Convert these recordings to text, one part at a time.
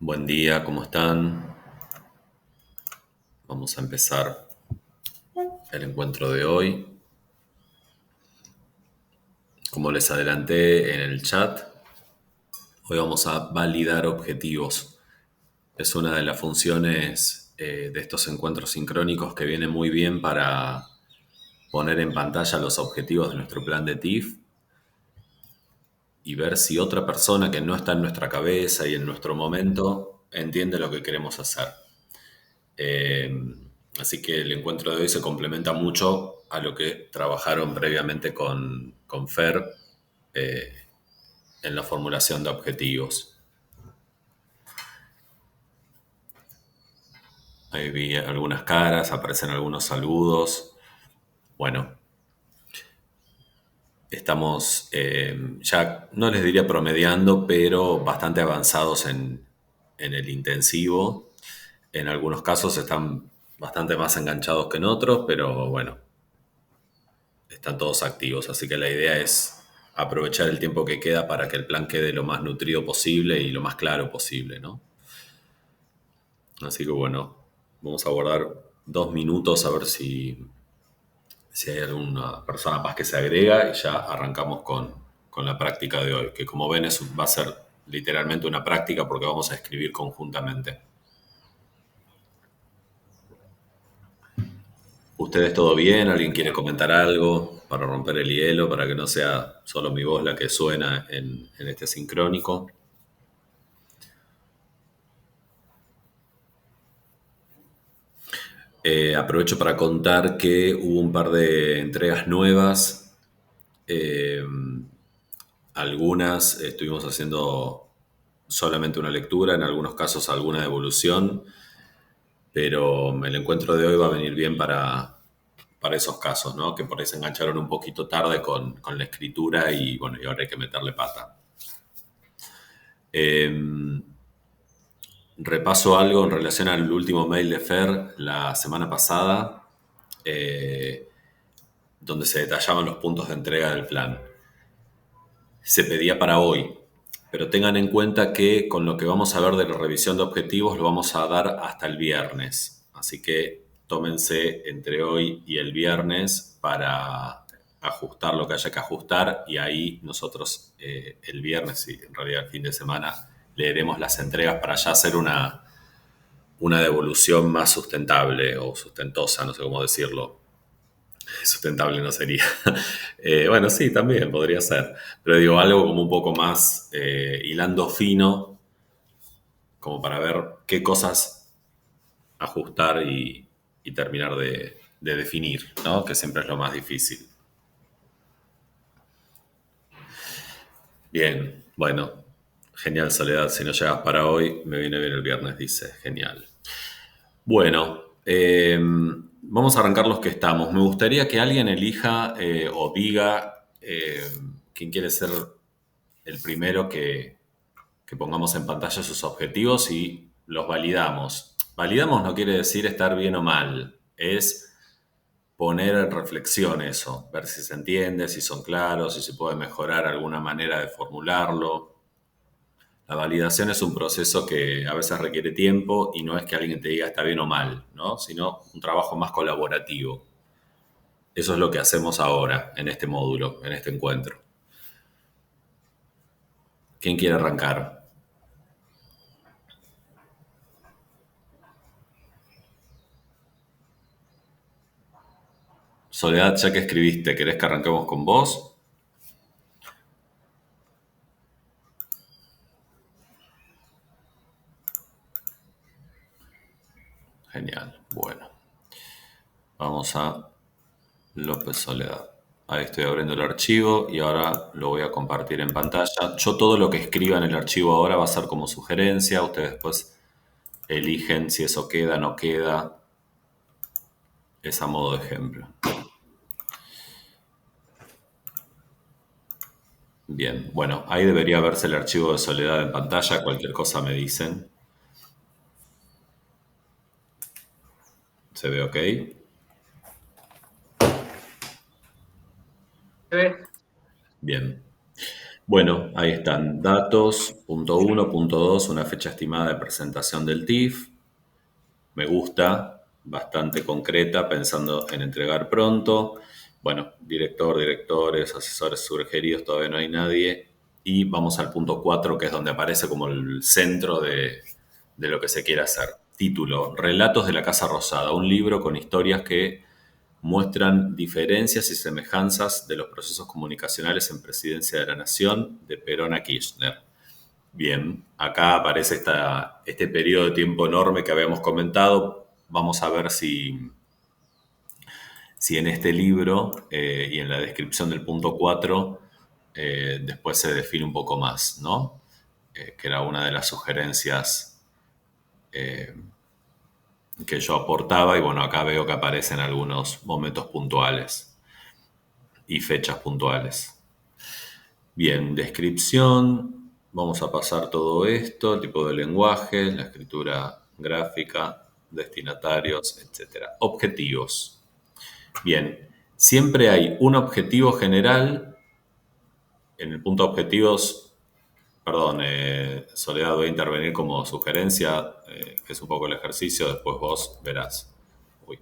Buen día, ¿cómo están? Vamos a empezar el encuentro de hoy. Como les adelanté en el chat, hoy vamos a validar objetivos. Es una de las funciones de estos encuentros sincrónicos que viene muy bien para poner en pantalla los objetivos de nuestro plan de TIF y ver si otra persona que no está en nuestra cabeza y en nuestro momento entiende lo que queremos hacer. Eh, Así que el encuentro de hoy se complementa mucho a lo que trabajaron previamente con Fer eh, en la formulación de objetivos. Ahí vi algunas caras, aparecen algunos saludos. Bueno, estamos ya, no les diría promediando, pero bastante avanzados en el intensivo. En algunos casos están bastante más enganchados que en otros, pero bueno, están todos activos, así que la idea es aprovechar el tiempo que queda para que el plan quede lo más nutrido posible y lo más claro posible, ¿no? Así que bueno, vamos a guardar 2 minutos a ver si hay alguna persona más que se agrega y ya arrancamos con la práctica de hoy, que como ven va a ser literalmente una práctica porque vamos a escribir conjuntamente. ¿Ustedes todo bien? ¿Alguien quiere comentar algo para romper el hielo, para que no sea solo mi voz la que suena en este sincrónico? Aprovecho para contar que hubo un par de entregas nuevas. Eh, Algunas estuvimos haciendo solamente una lectura, en algunos casos alguna devolución, pero el encuentro de hoy va a venir bien para esos casos, ¿no? Que por ahí se engancharon un poquito tarde con la escritura y bueno, y ahora hay que meterle pata. Eh, Repaso algo en relación al último mail de Fer la semana pasada. Eh, donde se detallaban los puntos de entrega del plan. Se pedía para hoy, pero tengan en cuenta que con lo que vamos a ver de la revisión de objetivos lo vamos a dar hasta el viernes. Así que tómense entre hoy y el viernes para ajustar lo que haya que ajustar y ahí nosotros el viernes y en realidad el fin de semana leeremos las entregas para ya hacer una devolución más sustentable o sustentosa, no sé cómo decirlo. Sustentable no sería. Bueno, sí, también podría ser. Pero digo, algo como un poco más hilando fino, como para ver qué cosas ajustar y terminar de definir, ¿no? Que siempre es lo más difícil. Bien, bueno, genial, Soledad. Si no llegas para hoy, me viene bien el viernes, dice. Genial. Bueno, vamos a arrancar los que estamos. Me gustaría que alguien elija o diga quién quiere ser el primero que pongamos en pantalla sus objetivos y los validamos. Validamos no quiere decir estar bien o mal, es poner en reflexión eso, ver si se entiende, si son claros, si se puede mejorar alguna manera de formularlo. La validación es un proceso que a veces requiere tiempo y no es que alguien te diga está bien o mal, ¿no? Sino un trabajo más colaborativo. Eso es lo que hacemos ahora en este módulo, en este encuentro. ¿Quién quiere arrancar? Soledad, ya que escribiste, ¿querés que arranquemos con vos? Genial. Bueno, vamos a López Soledad. Ahí estoy abriendo el archivo y ahora lo voy a compartir en pantalla. Yo todo lo que escriba en el archivo ahora va a ser como sugerencia. Ustedes después eligen si eso queda, no queda. Es a modo de ejemplo. Bien, bueno, ahí debería verse el archivo de Soledad en pantalla. Cualquier cosa me dicen. ¿Se ve ok? ¿Ves? Bien. Bueno, ahí están datos, punto uno, punto 2, una fecha estimada de presentación del TIF. Me gusta, bastante concreta, pensando en entregar pronto. Bueno, director, directores, asesores sugeridos, todavía no hay nadie. Y vamos al punto 4, que es donde aparece como el centro de lo que se quiere hacer. Título, Relatos de la Casa Rosada, un libro con historias que muestran diferencias y semejanzas de los procesos comunicacionales en Presidencia de la Nación de Perón a Kirchner. Bien, acá aparece este periodo de tiempo enorme que habíamos comentado. Vamos a ver si en este libro y en la descripción del punto 4 después se define un poco más, ¿no? Que era una de las sugerencias que yo aportaba y bueno, acá veo que aparecen algunos momentos puntuales y fechas puntuales. Bien, descripción. Vamos a pasar todo esto, el tipo de lenguaje, la escritura gráfica, destinatarios, etcétera. Objetivos. Bien, siempre hay un objetivo general. En el punto objetivos, perdón, Soledad, voy a intervenir como sugerencia, que es un poco el ejercicio, después vos verás. Uy.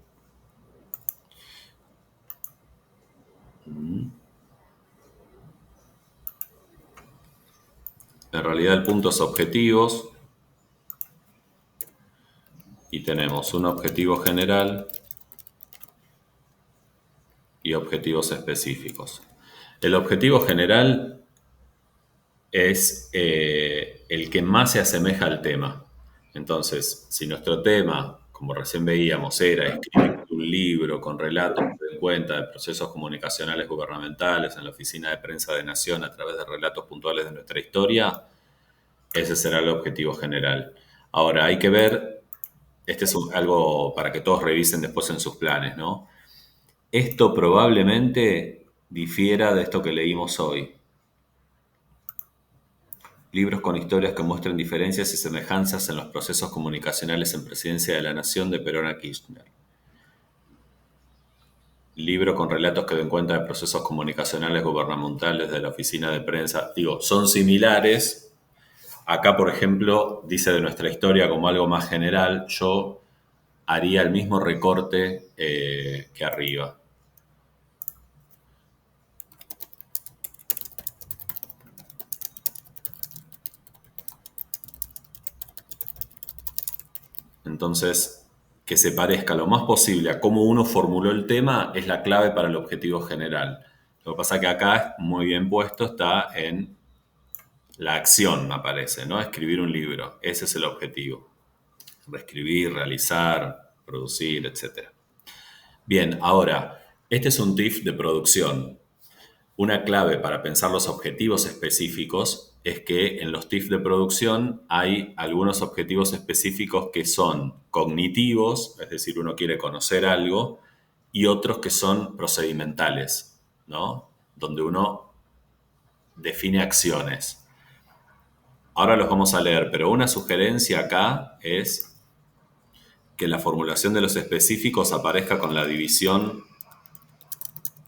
En realidad el punto es objetivos y tenemos un objetivo general y objetivos específicos. El objetivo general es el que más se asemeja al tema. Entonces, si nuestro tema, como recién veíamos, era escribir un libro con relatos que den cuenta de procesos comunicacionales gubernamentales en la Oficina de Prensa de Nación a través de relatos puntuales de nuestra historia, ese será el objetivo general. Ahora, hay que ver, este es algo para que todos revisen después en sus planes, ¿no? Esto probablemente difiera de esto que leímos hoy. Libros con historias que muestren diferencias y semejanzas en los procesos comunicacionales en Presidencia de la Nación de Perón a Kirchner. Libro con relatos que den cuenta de procesos comunicacionales gubernamentales de la Oficina de Prensa. Digo, son similares. Acá, por ejemplo, dice de nuestra historia como algo más general. Yo haría el mismo recorte que arriba. Entonces, que se parezca lo más posible a cómo uno formuló el tema es la clave para el objetivo general. Lo que pasa es que acá, muy bien puesto, está en la acción, me parece, ¿no? Escribir un libro. Ese es el objetivo. Reescribir, realizar, producir, etc. Bien, ahora, este es un TIF de producción. Una clave para pensar los objetivos específicos es que en los TIF de producción hay algunos objetivos específicos que son cognitivos, es decir, uno quiere conocer algo, y otros que son procedimentales, ¿no? Donde uno define acciones. Ahora los vamos a leer, pero una sugerencia acá es que la formulación de los específicos aparezca con la división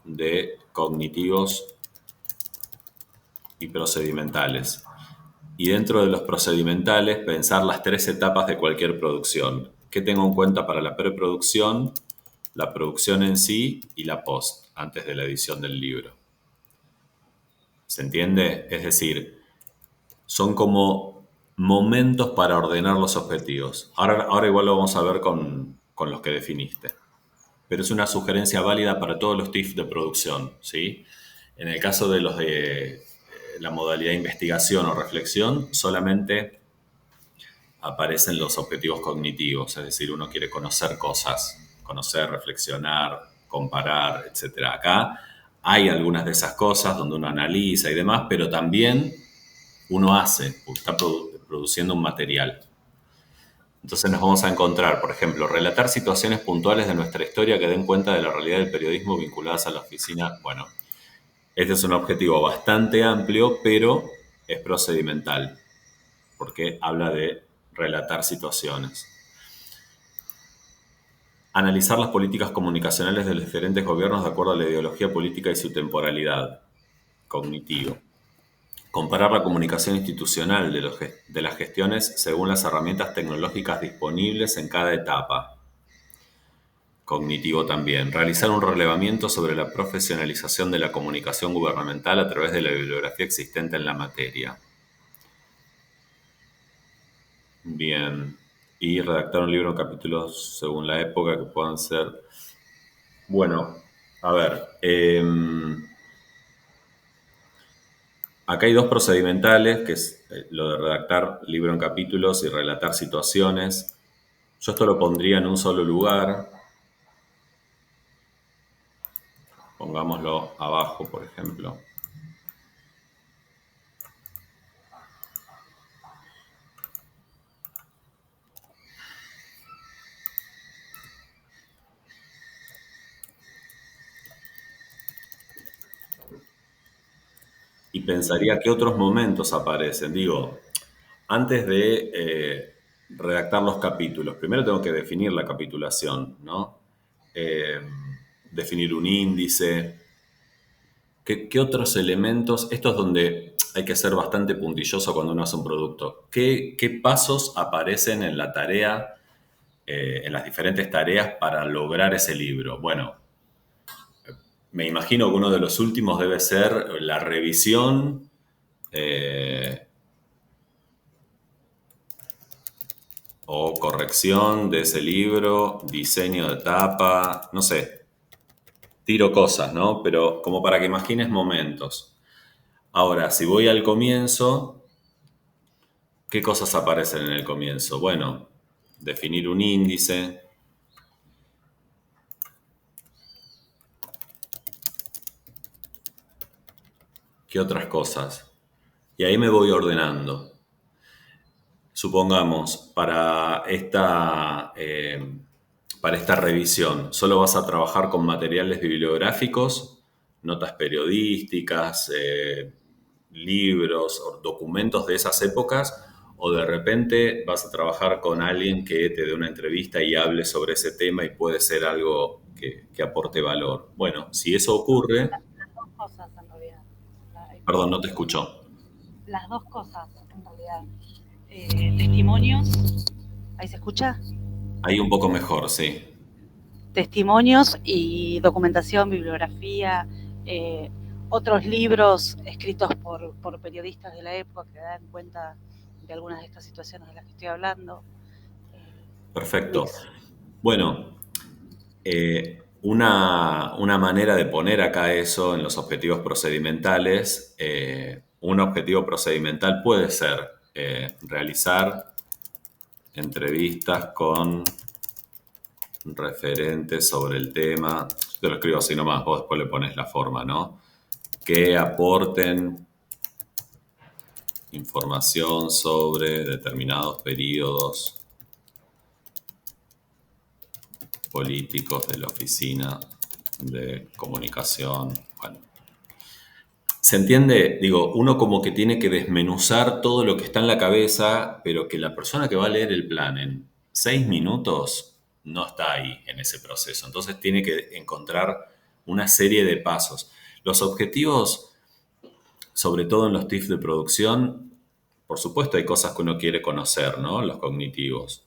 de cognitivos y procedimentales. Y dentro de los procedimentales, pensar las 3 etapas de cualquier producción. ¿Qué tengo en cuenta para la preproducción, la producción en sí y la post, antes de la edición del libro? ¿Se entiende? Es decir, son como momentos para ordenar los objetivos. Ahora igual lo vamos a ver con los que definiste. Pero es una sugerencia válida para todos los TIF de producción, ¿sí? En el caso de los de la modalidad de investigación o reflexión, solamente aparecen los objetivos cognitivos, es decir, uno quiere conocer cosas, conocer, reflexionar, comparar, etc. Acá hay algunas de esas cosas donde uno analiza y demás, pero también uno hace, porque está produciendo un material. Entonces nos vamos a encontrar, por ejemplo, relatar situaciones puntuales de nuestra historia que den cuenta de la realidad del periodismo vinculadas a la oficina. Bueno, este es un objetivo bastante amplio, pero es procedimental, porque habla de relatar situaciones. Analizar las políticas comunicacionales de los diferentes gobiernos de acuerdo a la ideología política y su temporalidad. Cognitivo. Comparar la comunicación institucional de las gestiones según las herramientas tecnológicas disponibles en cada etapa. Cognitivo también. Realizar un relevamiento sobre la profesionalización de la comunicación gubernamental a través de la bibliografía existente en la materia. Bien. Y redactar un libro en capítulos según la época que puedan ser... Bueno, a ver. Acá hay dos procedimentales, que es lo de redactar libro en capítulos y relatar situaciones. Yo esto lo pondría en un solo lugar. Pongámoslo abajo, por ejemplo. Y pensaría qué otros momentos aparecen. Digo, antes de redactar los capítulos, primero tengo que definir la capitulación, ¿no? Eh, Definir un índice. ¿Qué otros elementos? Esto es donde hay que ser bastante puntilloso cuando uno hace un producto. ¿Qué pasos aparecen en la tarea, en las diferentes tareas para lograr ese libro? Bueno, me imagino que uno de los últimos debe ser la revisión eh, o corrección de ese libro, diseño de tapa, no sé, tiro cosas, ¿no? Pero como para que imagines momentos. Ahora, si voy al comienzo, ¿qué cosas aparecen en el comienzo? Bueno, definir un índice, ¿qué otras cosas? Y ahí me voy ordenando. Supongamos, para esta revisión, solo vas a trabajar con materiales bibliográficos, notas periodísticas, libros o documentos de esas épocas, o de repente vas a trabajar con alguien que te dé una entrevista y hable sobre ese tema y puede ser algo que aporte valor. Bueno, si eso ocurre, Las dos cosas en realidad. Hay perdón, como no te escucho. las dos cosas en realidad. Testimonios, ahí se escucha. Ahí un poco mejor, sí. Testimonios y documentación, bibliografía, eh, otros libros escritos por periodistas de la época que dan cuenta de algunas de estas situaciones de las que estoy hablando. Perfecto. Mix. Bueno, una manera de poner acá eso en los objetivos procedimentales, un objetivo procedimental puede ser realizar entrevistas con referentes sobre el tema. Yo te lo escribo así nomás, vos después le pones la forma, ¿no? Que aporten información sobre determinados periodos políticos de la oficina de comunicación. Bueno, ¿se entiende? Digo, uno como que tiene que desmenuzar todo lo que está en la cabeza, pero que la persona que va a leer el plan en 6 minutos no está ahí en ese proceso. Entonces tiene que encontrar una serie de pasos. Los objetivos, sobre todo en los tips de producción, por supuesto hay cosas que uno quiere conocer, ¿no? Los cognitivos.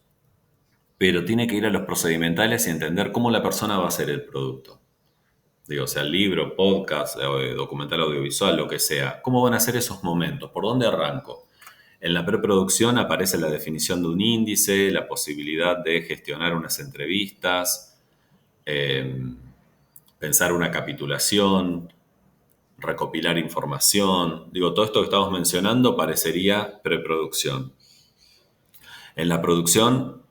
Pero tiene que ir a los procedimentales y entender cómo la persona va a hacer el producto. Digo, sea libro, podcast, documental audiovisual, lo que sea. ¿Cómo van a ser esos momentos? ¿Por dónde arranco? En la preproducción aparece la definición de un índice, la posibilidad de gestionar unas entrevistas, eh, pensar una capitulación, recopilar información. Digo, todo esto que estamos mencionando parecería preproducción. En la producción,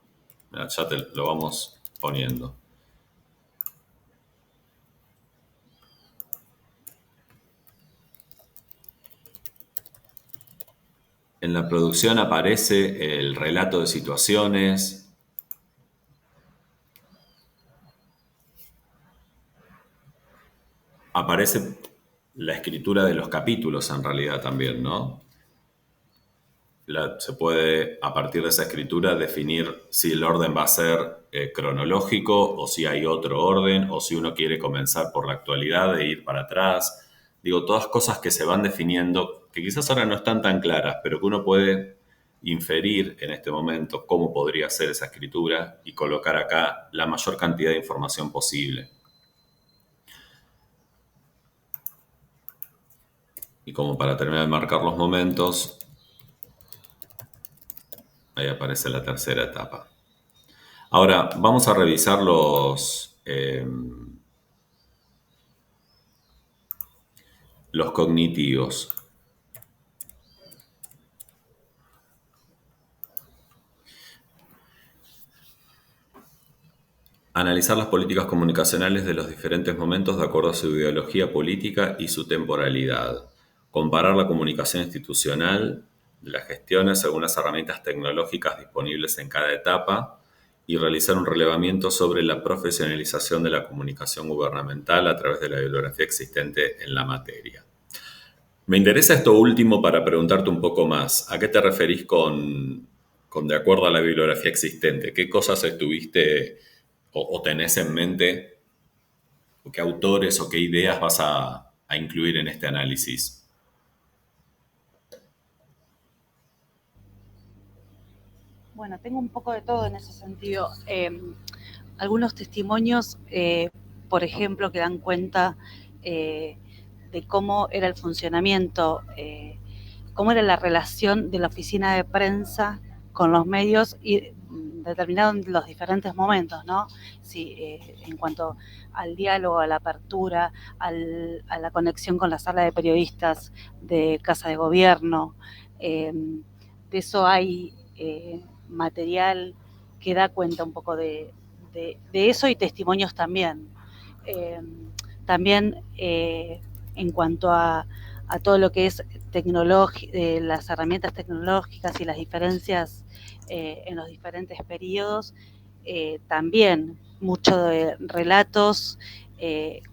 ya te lo vamos poniendo. En la producción aparece el relato de situaciones, aparece la escritura de los capítulos en realidad también, ¿no? Se puede, a partir de esa escritura, definir si el orden va a ser cronológico o si hay otro orden o si uno quiere comenzar por la actualidad e ir para atrás. Digo, todas cosas que se van definiendo que quizás ahora no están tan claras, pero que uno puede inferir en este momento cómo podría ser esa escritura y colocar acá la mayor cantidad de información posible. Y como para terminar de marcar los momentos, ahí aparece la tercera etapa. Ahora, vamos a revisar los cognitivos. Analizar las políticas comunicacionales de los diferentes momentos de acuerdo a su ideología política y su temporalidad. Comparar la comunicación institucional de las gestiones según las herramientas tecnológicas disponibles en cada etapa y realizar un relevamiento sobre la profesionalización de la comunicación gubernamental a través de la bibliografía existente en la materia. Me interesa esto último para preguntarte un poco más. ¿A qué te referís con de acuerdo a la bibliografía existente? ¿Qué cosas estuviste o tenés en mente? ¿O qué autores o qué ideas vas a incluir en este análisis? Bueno, tengo un poco de todo en ese sentido. Algunos testimonios, por ejemplo, que dan cuenta de cómo era el funcionamiento, cómo era la relación de la oficina de prensa con los medios y determinado en los diferentes momentos, ¿no? Sí, en cuanto al diálogo, a la apertura, a la conexión con la sala de periodistas de Casa de Gobierno. De eso hay material que da cuenta un poco de eso y testimonios también. También en cuanto a todo lo que es las herramientas tecnológicas y las diferencias en los diferentes periodos, también mucho de relatos,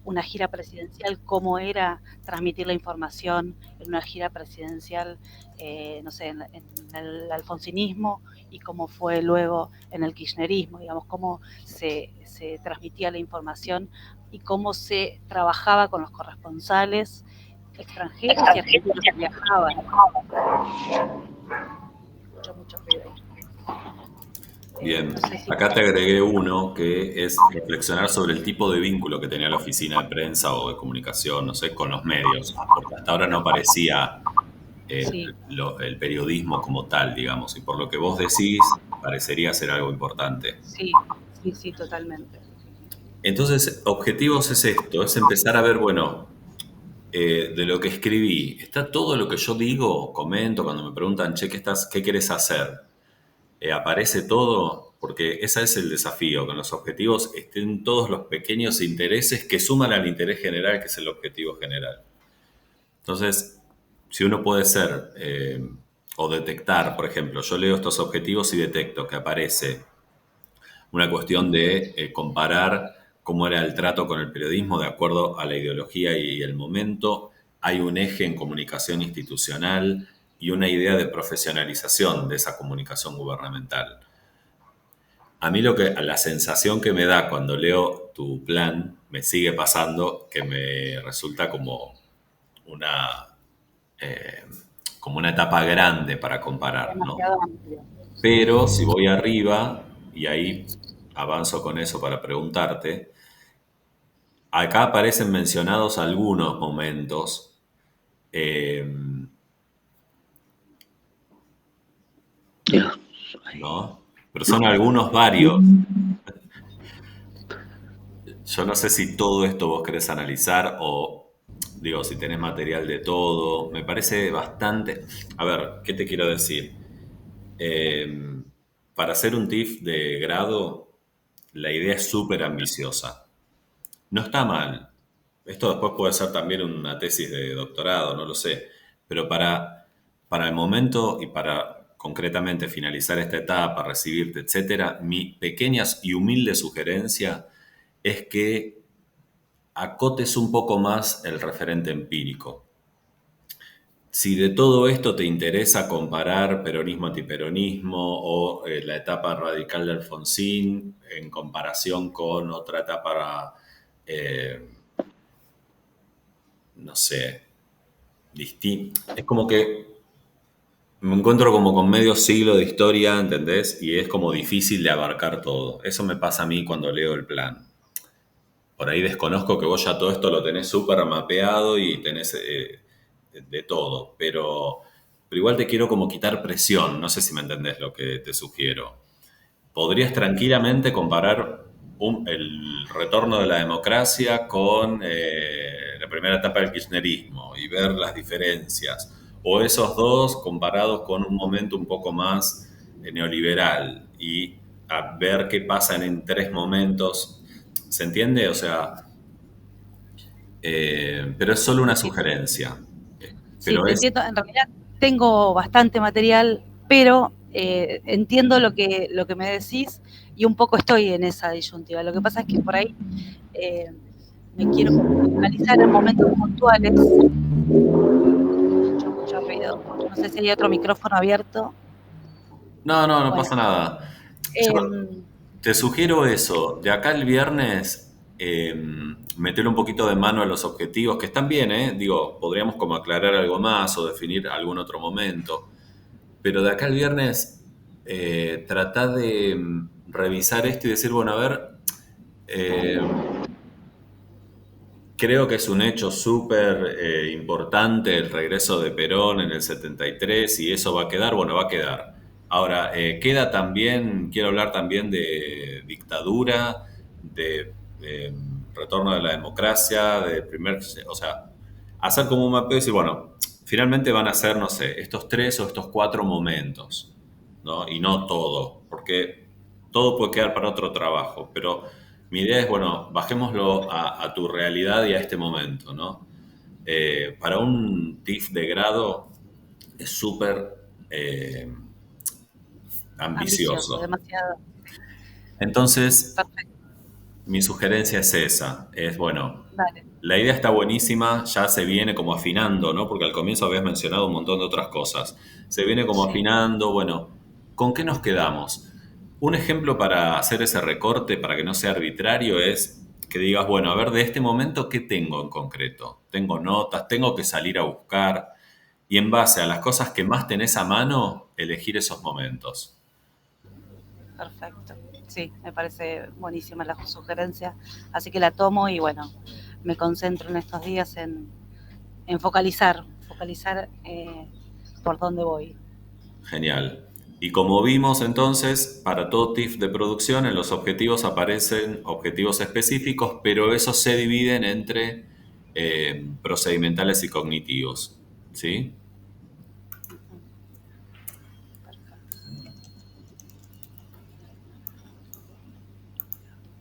una gira presidencial, cómo era transmitir la información en una gira presidencial, no sé, en el alfonsinismo y cómo fue luego en el kirchnerismo, digamos, cómo se transmitía la información y cómo se trabajaba con los corresponsales extranjeros y argentinos que viajaban. Mucho ruido. Bien, No sé si acá te agregué uno que es reflexionar sobre el tipo de vínculo que tenía la oficina de prensa o de comunicación, no sé, con los medios, porque hasta ahora no aparecía sí, el periodismo como tal, digamos, y por lo que vos decís, parecería ser algo importante. sí, totalmente. Entonces, objetivos es esto, es empezar a ver, bueno, de lo que escribí, ¿está todo lo que yo digo, comento, cuando me preguntan, che, ¿qué querés hacer? ¿Aparece todo? Porque ese es el desafío, que en los objetivos estén todos los pequeños intereses que suman al interés general, que es el objetivo general. Entonces, si uno puede ser o detectar, por ejemplo, yo leo estos objetivos y detecto que aparece una cuestión de comparar cómo era el trato con el periodismo de acuerdo a la ideología y el momento. Hay un eje en comunicación institucional y una idea de profesionalización de esa comunicación gubernamental. A mí la sensación que me da cuando leo tu plan me sigue pasando que me resulta una, eh, como una etapa grande para comparar, ¿no? Demasiado amplio. Pero si voy arriba, y ahí avanzo con eso para preguntarte, acá aparecen mencionados algunos momentos, eh, ¿no? Pero son algunos varios. Yo no sé si todo esto vos querés analizar o, digo, si tenés material de todo. Me parece bastante... A ver, ¿qué te quiero decir? Eh, para hacer un TIF de grado, la idea es súper ambiciosa. No está mal. Esto después puede ser también una tesis de doctorado, no lo sé. Pero para el momento y para concretamente finalizar esta etapa, recibirte, etcétera, mi pequeña y humilde sugerencia es que acotes un poco más el referente empírico. Si de todo esto te interesa comparar peronismo-antiperonismo o la etapa radical de Alfonsín en comparación con otra etapa, no sé, Es como que me encuentro como con medio siglo de historia, ¿entendés? Y es como difícil de abarcar todo. Eso me pasa a mí cuando leo el plan. Por ahí desconozco que vos ya todo esto lo tenés súper mapeado y tenés de todo, pero igual te quiero como quitar presión, no sé si me entendés lo que te sugiero. Podrías tranquilamente comparar el retorno de la democracia con la primera etapa del kirchnerismo y ver las diferencias, o esos dos comparados con un momento un poco más neoliberal y a ver qué pasa en tres momentos. ¿Se entiende? O sea, pero es solo una Sí, sugerencia. sí, Pero te es, entiendo. En realidad tengo bastante material, pero entiendo lo que me decís y un poco estoy en esa disyuntiva. Lo que pasa es que por ahí me quiero focalizar en momentos puntuales. Escucho mucho ruido. No sé si hay otro micrófono abierto. no, no, no Bueno, pasa nada. Yo te sugiero eso. De acá el viernes, meterle un poquito de mano a los objetivos, que están bien, ¿eh? Digo, podríamos como aclarar algo más o definir algún otro momento. Pero de acá el viernes, trata de revisar esto y decir, bueno, a ver, eh, creo que es un hecho súper importante el regreso de Perón en el 73 y eso va a quedar, bueno, va a quedar. Ahora, queda también, quiero hablar también de dictadura, de retorno de la democracia, o sea, hacer como un mapeo y decir, bueno, finalmente van a ser, no sé, estos tres o estos cuatro momentos, ¿no? Y no todo, porque todo puede quedar para otro trabajo, pero mi idea es, bueno, bajémoslo a tu realidad y a este momento, ¿no? Para un TIF de grado es súper ambicioso, ambicioso. demasiado. Entonces, Perfecto. mi sugerencia es esa, es, bueno, Dale. la idea está buenísima, ya se viene como afinando, ¿no? Porque al comienzo habías mencionado un montón de otras cosas. Se viene como Sí. afinando, bueno, ¿con qué nos quedamos? Un ejemplo para hacer ese recorte, para que no sea arbitrario, es que digas, bueno, a ver, de este momento, ¿qué tengo en concreto? Tengo notas, tengo que salir a buscar, y en base a las cosas que más tenés a mano, elegir esos momentos. Perfecto. Sí, me parece buenísima la sugerencia. Así que la tomo y bueno, me concentro en estos días en focalizar por dónde voy. Genial. Y como vimos entonces, para todo TIF de producción en los objetivos aparecen objetivos específicos, pero esos se dividen entre procedimentales y cognitivos. ¿Sí?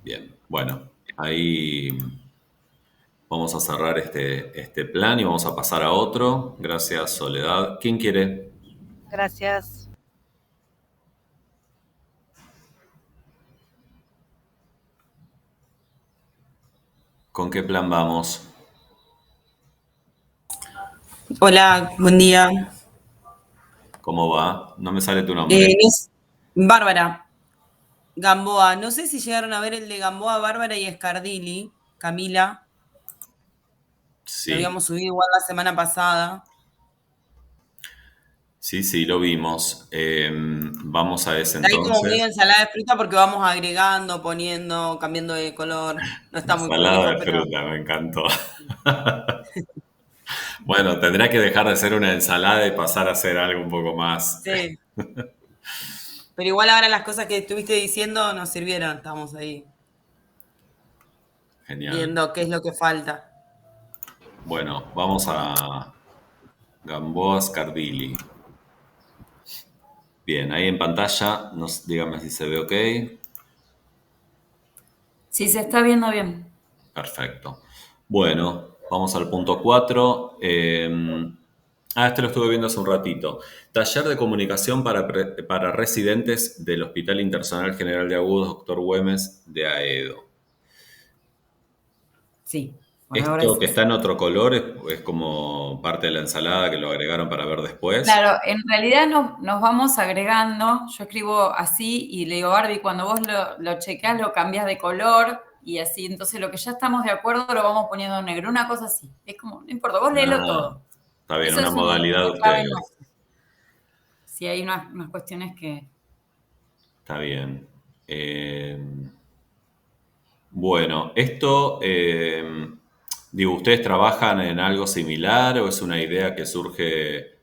Bien. Bueno, ahí vamos a cerrar este plan y vamos a pasar a otro. Gracias, Soledad. ¿Quién quiere? Gracias. ¿Con qué plan vamos? Hola, buen día. ¿Cómo va? No me sale tu nombre. Bárbara Gamboa. No sé si llegaron a ver el de Gamboa, Bárbara y Escardili, Camila. Lo Sí, habíamos subido igual la semana pasada. sí, sí, lo vimos. Vamos a ese Está ahí como medio entonces. ensalada de fruta porque vamos agregando, poniendo, cambiando de color. No está muy Ensalada prolijo, de pero fruta, me encantó. Bueno, tendrá que dejar de ser una ensalada y pasar a ser algo un poco más. sí. Pero igual ahora las cosas que estuviste diciendo nos sirvieron. Estamos ahí Genial. viendo qué es lo que falta. Bueno, vamos a Gamboa Scardilli. Bien, ahí en pantalla, dígame si se ve ok. Sí, se está viendo bien. Perfecto. Bueno, vamos al punto 4. Este lo estuve viendo hace un ratito. Taller de comunicación para residentes del Hospital Internacional General de Agudos, Doctor Güemes de AEDO. Sí, por ahora Esto es que está ese. en otro color es como parte de la ensalada que lo agregaron para ver después. Claro, en realidad nos vamos agregando. Yo escribo así y le digo, Barbie, cuando vos lo chequeas, lo cambias de color y así. Entonces, lo que ya estamos de acuerdo lo vamos poniendo en negro. Una cosa así. Es como, no importa, vos léelo Ah, todo. Está bien, Eso una es un modalidad de punto clave, no ustedes. sé. Si hay unas cuestiones que... Está bien. Bueno, esto, digo, ¿ustedes trabajan en algo similar o es una idea que surge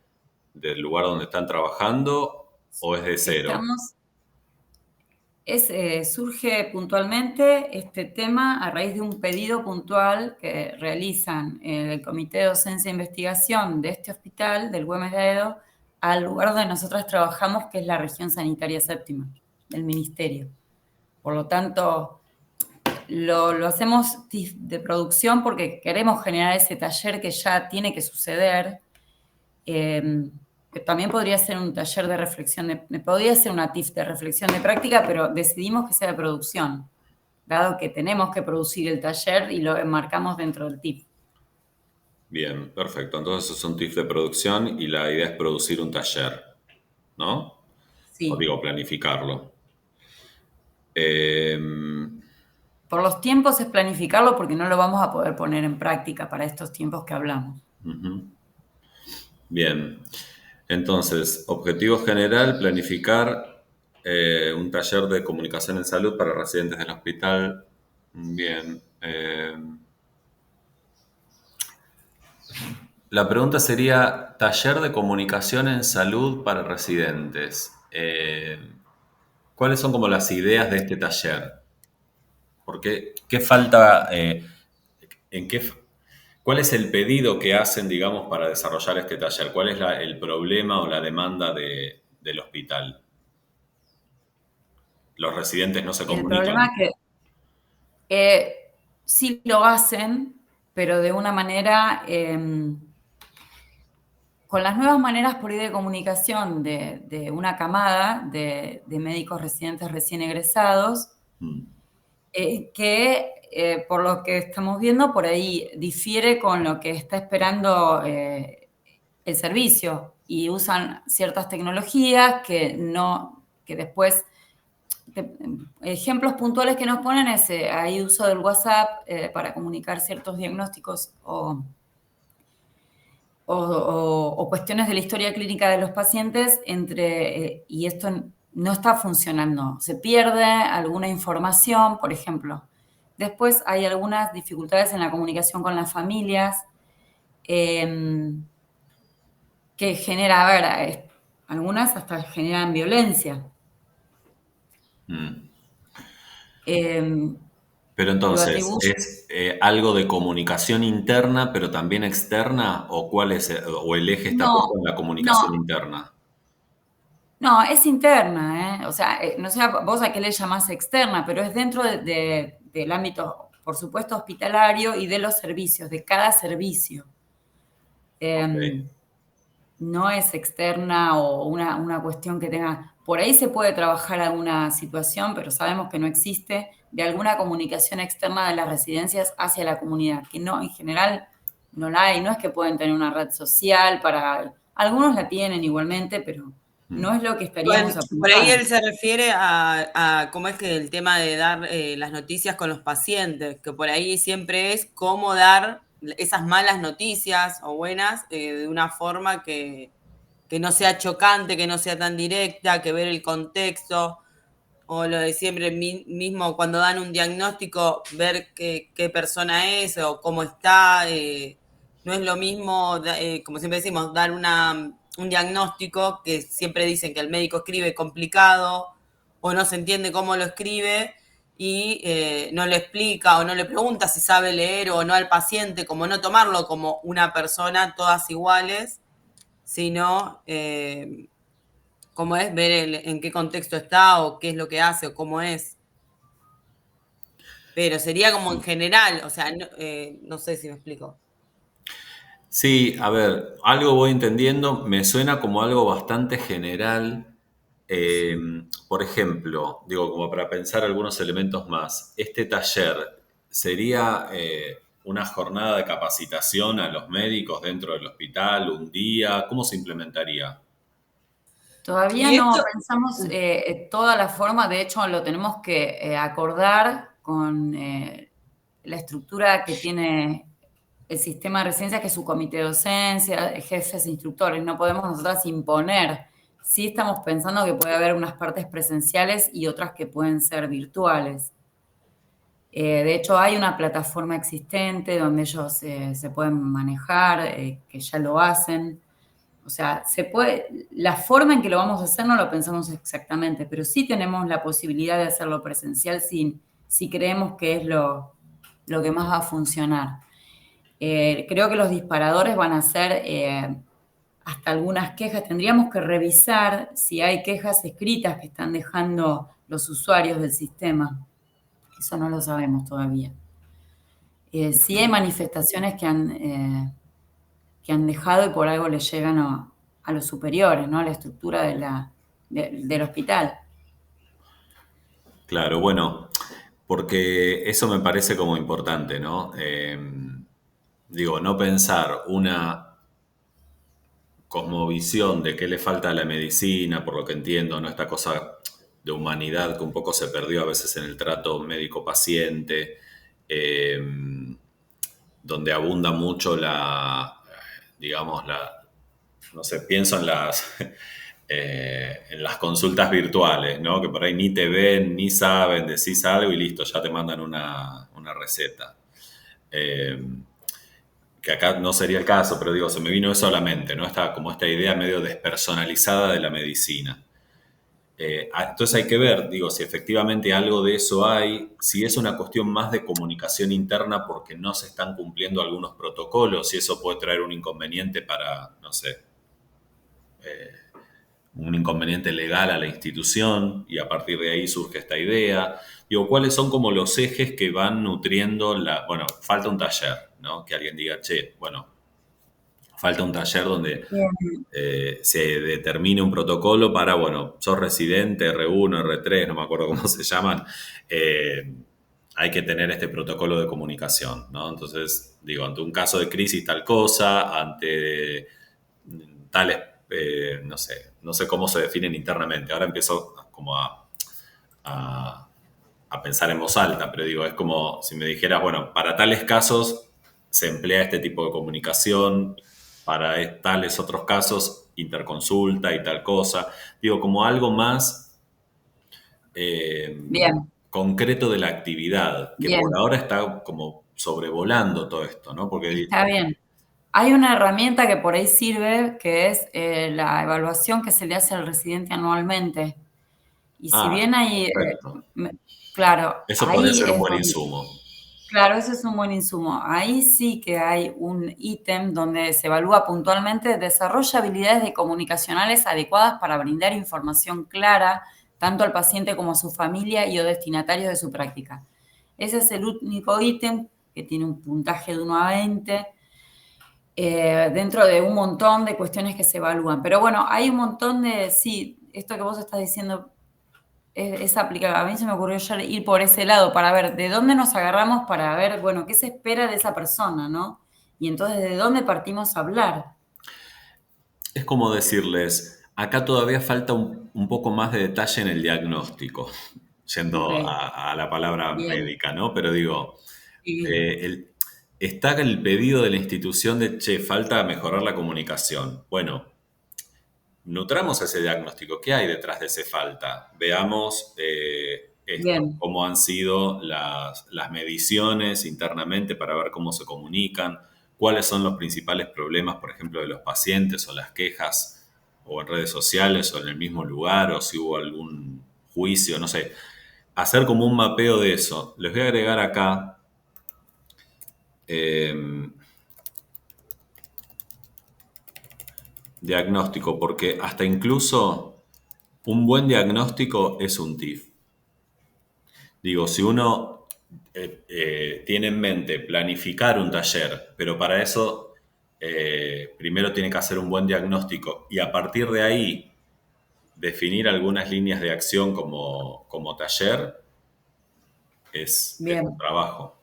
del lugar donde están trabajando o es de cero? Surge puntualmente este tema a raíz de un pedido puntual que realizan el Comité de Docencia e Investigación de este hospital, del Güemes de Edo, al lugar donde nosotros trabajamos, que es la región sanitaria séptima del Ministerio. Por lo tanto, lo hacemos de producción porque queremos generar ese taller que ya tiene que suceder. Que también podría ser un taller de reflexión, podría ser una TIF de reflexión de práctica, pero decidimos que sea de producción, dado que tenemos que producir el taller y lo enmarcamos dentro del TIF. Bien, perfecto. Entonces es un TIF de producción y la idea es producir un taller, ¿no? O Sí. digo, planificarlo. Eh, Por los tiempos es planificarlo porque no lo vamos a poder poner en práctica para estos tiempos que hablamos. Bien. Entonces, objetivo general, planificar un taller de comunicación en salud para residentes del hospital. Bien. La pregunta sería, taller de comunicación en salud para residentes. ¿Cuáles son como las ideas de este taller? Porque, ¿qué falta? ¿En qué, ¿Cuál es el pedido que hacen, digamos, para desarrollar este taller? ¿Cuál es el problema o la demanda del hospital? Los residentes no se El problema comunican. es que sí lo hacen, pero de una manera... con las nuevas maneras por ahí de comunicación de una camada de médicos residentes recién egresados, que por lo que estamos viendo por ahí difiere con lo que está esperando el servicio y usan ciertas tecnologías que después, ejemplos puntuales que nos ponen es hay uso del WhatsApp para comunicar ciertos diagnósticos o cuestiones de la historia clínica de los pacientes y esto no está funcionando. Se pierde alguna información, por ejemplo. Después hay algunas dificultades en la comunicación con las familias que genera, a ver, algunas hasta generan violencia. Pero Lo entonces, atribuyo. ¿es algo de comunicación interna, pero también externa? ¿O cuál es, o el eje está No, puesto en la no, comunicación interna? no, es interna, ¿eh? O sea, no sé vos a qué le llamás externa, pero es dentro del ámbito, por supuesto, hospitalario y de los servicios, de cada servicio. Ok. No es externa o una cuestión que tenga... Por ahí se puede trabajar alguna situación, pero sabemos que no existe, de alguna comunicación externa de las residencias hacia la comunidad, que no, en general no la hay. No es que pueden tener una red social para... Algunos la tienen igualmente, pero no es lo que estaríamos Bueno, por ahí apuntando. él se refiere a cómo es que el tema de dar las noticias con los pacientes, que por ahí siempre es cómo dar esas malas noticias o buenas de una forma que no sea chocante, que no sea tan directa, que ver el contexto, o lo de siempre mismo cuando dan un diagnóstico, ver qué persona es o cómo está. No es lo mismo, como siempre decimos, dar un diagnóstico que siempre dicen que el médico escribe complicado o no se entiende cómo lo escribe y no le explica o no le pregunta si sabe leer o no al paciente, como no tomarlo como una persona todas iguales, sino cómo es ver en qué contexto está o qué es lo que hace o cómo es. Pero sería como en general, o sea, no sé si me explico. Sí, a ver, algo voy entendiendo, me suena como algo bastante general. Eh, por ejemplo, digo, como para pensar algunos elementos más, este taller sería una jornada de capacitación a los médicos dentro del hospital, un día, ¿cómo se implementaría? Todavía Y no esto, pensamos toda la forma, de hecho lo tenemos que acordar con la estructura que tiene el sistema de residencia, que es su comité de docencia, jefes, instructores. No podemos nosotras imponer. Sí estamos pensando que puede haber unas partes presenciales y otras que pueden ser virtuales. De hecho, hay una plataforma existente donde ellos se pueden manejar, que ya lo hacen. O sea, la forma en que lo vamos a hacer no lo pensamos exactamente, pero sí tenemos la posibilidad de hacerlo presencial si creemos que es lo que más va a funcionar. Creo que los disparadores van a ser hasta algunas quejas. Tendríamos que revisar si hay quejas escritas que están dejando los usuarios del sistema. Eso no lo sabemos todavía. Sí hay manifestaciones que han dejado y por algo le llegan a los superiores, ¿no? A la estructura del hospital. Claro, bueno, porque eso me parece como importante, ¿no? Digo, no pensar una cosmovisión de qué le falta a la medicina, por lo que entiendo, ¿no? Esta cosa de humanidad que un poco se perdió a veces en el trato médico-paciente, donde abunda mucho digamos, no sé, pienso en las consultas virtuales, ¿no? Que por ahí ni te ven, ni saben, decís algo y listo, ya te mandan una receta. Que acá no sería el caso, pero digo, se me vino eso a la mente, ¿no? Como esta idea medio despersonalizada de la medicina. Entonces hay que ver, digo, si efectivamente algo de eso hay, si es una cuestión más de comunicación interna porque no se están cumpliendo algunos protocolos, si eso puede traer un inconveniente para, no sé, un inconveniente legal a la institución y a partir de ahí surge esta idea. Digo, ¿cuáles son como los ejes que van nutriendo bueno, falta un taller, ¿no? Que alguien diga, che, bueno, falta un taller donde se determine un protocolo para, bueno, sos residente, R1, R3, no me acuerdo cómo se llaman, hay que tener este protocolo de comunicación, ¿no? Entonces, digo, ante un caso de crisis tal cosa, ante tales, no sé cómo se definen internamente. Ahora empiezo como a pensar en voz alta, pero digo, es como si me dijeras, bueno, para tales casos se emplea este tipo de comunicación, para tales otros casos interconsulta y tal cosa. Digo, como algo más Bien, concreto de la actividad, que por bien, ahora está como sobrevolando todo esto, ¿no? Porque, está bien. Hay una herramienta que por ahí sirve, que es la evaluación que se le hace al residente anualmente. Y si bien hay, perfecto. claro, Eso podría ahí ser un es buen donde, insumo. claro, ese es un buen insumo. Ahí sí que hay un ítem donde se evalúa puntualmente, desarrolla habilidades de comunicacionales adecuadas para brindar información clara tanto al paciente como a su familia y o destinatarios de su práctica. Ese es el único ítem que tiene un puntaje de 1 a 20, dentro de un montón de cuestiones que se evalúan. Pero bueno, hay un montón sí, esto que vos estás diciendo es aplicable. A mí se me ocurrió ya ir por ese lado para ver de dónde nos agarramos para ver, bueno, qué se espera de esa persona, ¿no? Y entonces, ¿de dónde partimos a hablar? Es como decirles, acá todavía falta un poco más de detalle en el diagnóstico, Ok, yendo a la palabra bien. médica, ¿no? Pero digo, Sí, eh, el- está el pedido de la institución de, che, falta mejorar la comunicación. Bueno, nutramos ese diagnóstico. ¿Qué hay detrás de ese falta? Veamos esto, bien, cómo han sido las mediciones internamente para ver cómo se comunican, cuáles son los principales problemas, por ejemplo, de los pacientes o las quejas, o en redes sociales o en el mismo lugar, o si hubo algún juicio, no sé. Hacer como un mapeo de eso. Les voy a agregar acá. eh, Diagnóstico, porque hasta incluso un buen diagnóstico es un TIF. Digo, si uno tiene en mente planificar un taller, pero para eso primero tiene que hacer un buen diagnóstico y a partir de ahí definir algunas líneas de acción como taller, es un bien, trabajo.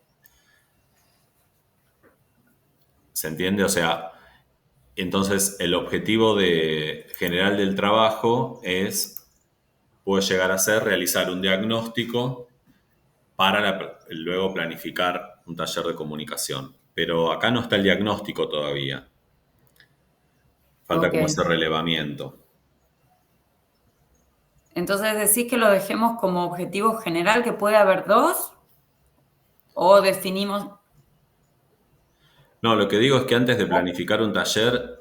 ¿Se entiende? O sea, entonces el objetivo general del trabajo puede llegar a ser realizar un diagnóstico para luego planificar un taller de comunicación. pero acá no está el diagnóstico todavía. Falta como Ok. ese relevamiento. Entonces, ¿decís que lo dejemos como objetivo general, que puede haber dos? ¿O definimos? No, lo que digo es que antes de planificar un taller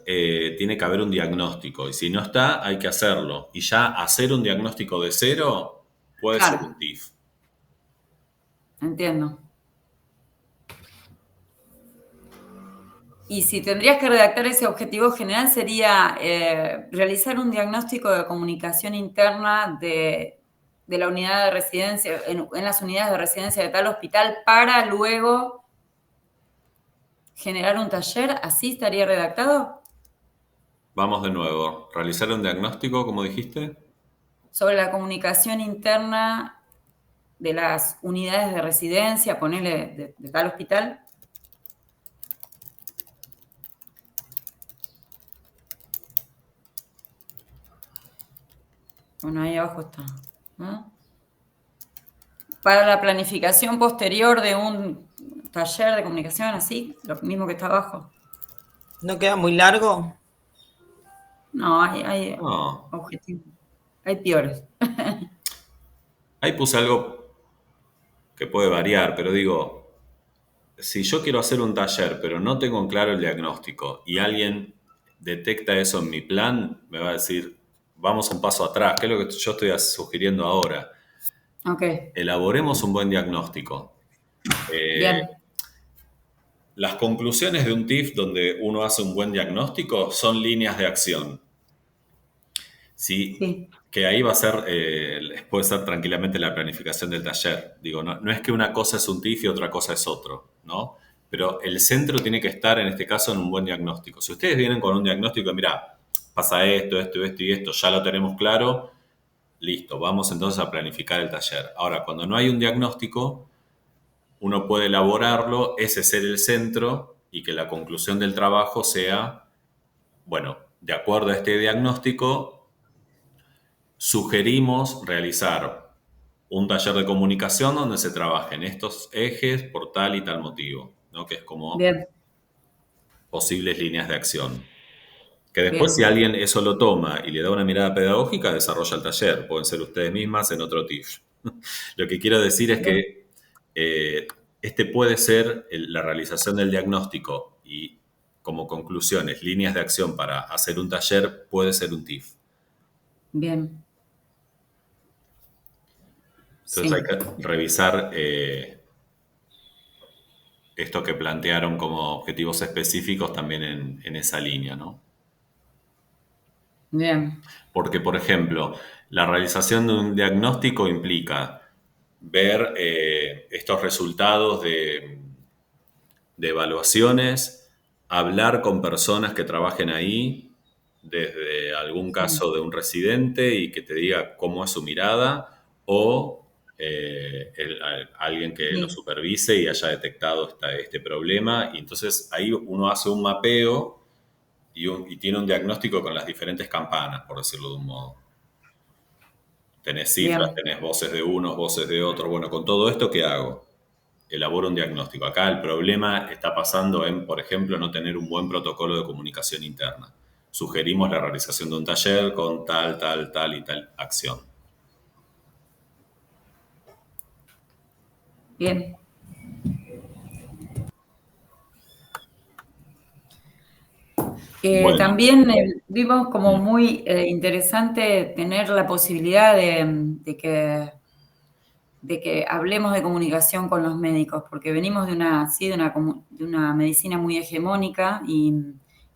tiene que haber un diagnóstico y si no está hay que hacerlo. Y ya hacer un diagnóstico de cero puede ser un Claro, TIF. entiendo. Y si tendrías que redactar ese objetivo general sería realizar un diagnóstico de comunicación interna de la unidad de residencia, en las unidades de residencia de tal hospital, para luego generar un taller. ¿Así estaría redactado? Vamos de nuevo. Realizar un diagnóstico, como dijiste. Sobre la comunicación interna de las unidades de residencia, ponele de tal hospital. Bueno, ahí abajo está, ¿no? Para la planificación posterior de un taller de comunicación, así, lo mismo que está abajo. ¿No queda muy largo? No, hay No. objetivos, hay peores. Ahí puse algo que puede variar, pero digo, si yo quiero hacer un taller, pero no tengo en claro el diagnóstico y alguien detecta eso en mi plan, me va a decir, vamos un paso atrás, que es lo que yo estoy sugiriendo ahora. Ok, Elaboremos un buen diagnóstico. bien, Las conclusiones de un TIF donde uno hace un buen diagnóstico son líneas de acción. Sí, sí, que ahí va a ser, puede ser tranquilamente la planificación del taller. Digo, no, no es que una cosa es un TIF y otra cosa es otro, ¿no? Pero el centro tiene que estar, en este caso, en un buen diagnóstico. Si ustedes vienen con un diagnóstico, mira, pasa esto, esto, esto y esto, ya lo tenemos claro, listo, vamos entonces a planificar el taller. Ahora, cuando no hay un diagnóstico, uno puede elaborarlo, ese ser el centro y que la conclusión del trabajo sea, bueno, de acuerdo a este diagnóstico, sugerimos realizar un taller de comunicación donde se trabajen estos ejes por tal y tal motivo, ¿no? Que es como bien, posibles líneas de acción. Que después si bien, alguien eso lo toma y le da una mirada pedagógica, desarrolla el taller. Pueden ser ustedes mismas en otro TIF. Lo que quiero decir es bien, que este puede ser la realización del diagnóstico y como conclusiones, líneas de acción para hacer un taller, puede ser un TIF. bien, Entonces hay sí, que revisar esto que plantearon como objetivos específicos también en esa línea, ¿no? bien, Porque, por ejemplo, la realización de un diagnóstico implica ver estos resultados de evaluaciones, hablar con personas que trabajen ahí, desde algún sí, caso de un residente y que te diga cómo es su mirada, o alguien que lo sí, supervise y haya detectado este problema. Y entonces ahí uno hace un mapeo y tiene un diagnóstico con las diferentes campanas, por decirlo de un modo. Tenés cifras, bien, tenés voces de unos, voces de otros. Bueno, con todo esto, ¿qué hago? Elaboro un diagnóstico. Acá el problema está pasando en, por ejemplo, no tener un buen protocolo de comunicación interna. Sugerimos la realización de un taller con tal, tal, tal y tal acción. bien. Bueno, También vimos como muy interesante tener la posibilidad de que hablemos de comunicación con los médicos, porque venimos de una, sí, de una medicina muy hegemónica y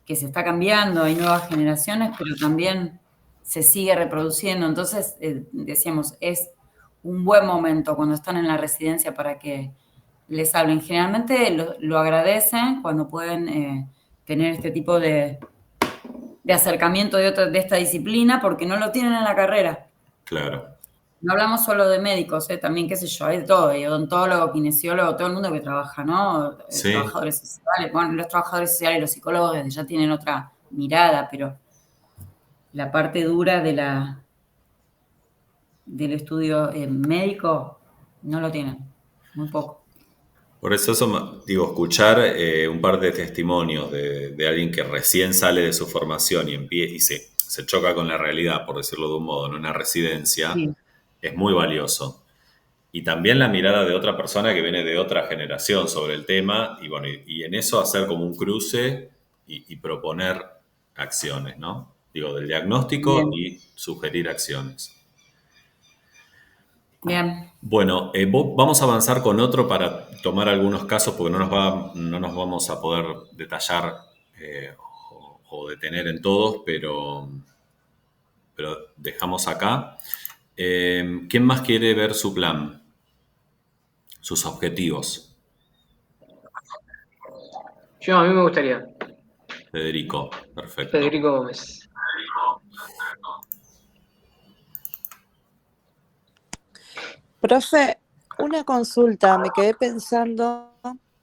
que se está cambiando, hay nuevas generaciones, pero también se sigue reproduciendo. Entonces, decíamos, es un buen momento cuando están en la residencia para que les hablen. Generalmente lo agradecen cuando pueden tener este tipo de acercamiento de esta disciplina, porque no lo tienen en la carrera. claro. No hablamos solo de médicos, también, qué sé yo, hay de todo, hay odontólogo, kinesiólogo, todo el mundo que trabaja, ¿no? Sí, Trabajadores sociales, bueno, los trabajadores sociales y los psicólogos ya tienen otra mirada, pero la parte dura del estudio médico no lo tienen, muy poco. Por eso, digo, escuchar un par de testimonios de alguien que recién sale de su formación y se choca con la realidad, por decirlo de un modo, en una residencia, Sí. es muy valioso. Y también la mirada de otra persona que viene de otra generación sobre el tema, y bueno, y en eso hacer como un cruce y proponer acciones, ¿no? Digo, del diagnóstico Bien, y sugerir acciones. bien. Bueno, vamos a avanzar con otro para tomar algunos casos porque no nos vamos a poder detallar o detener en todos, pero dejamos acá. ¿Quién más quiere ver su plan, sus objetivos? Yo, a mí me gustaría. Federico, perfecto. Federico Gómez. Profe, una consulta, me quedé pensando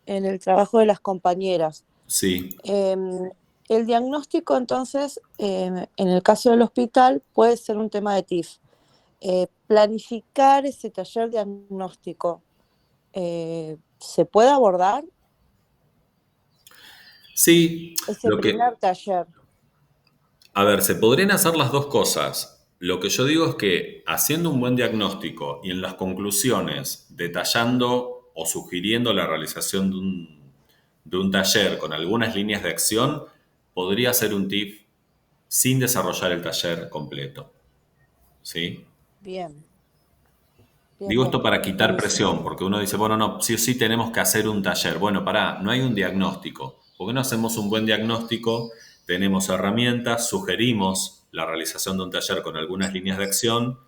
en el trabajo de las compañeras. Sí, El diagnóstico, entonces, en el caso del hospital, puede ser un tema de TIF. Planificar ese taller diagnóstico, ¿se puede abordar? sí. Ese primer taller. A ver, se podrían hacer las dos cosas. Lo que yo digo es que haciendo un buen diagnóstico y en las conclusiones detallando o sugiriendo la realización de un taller con algunas líneas de acción, podría ser un tip sin desarrollar el taller completo. ¿Sí? Bien, bien, Digo esto bien. para quitar Buenísimo. presión, porque uno dice, bueno, no, sí o sí tenemos que hacer un taller. Bueno, pará, no hay un diagnóstico. ¿Por qué no hacemos un buen diagnóstico? Tenemos herramientas, sugerimos la realización de un taller con algunas líneas de acción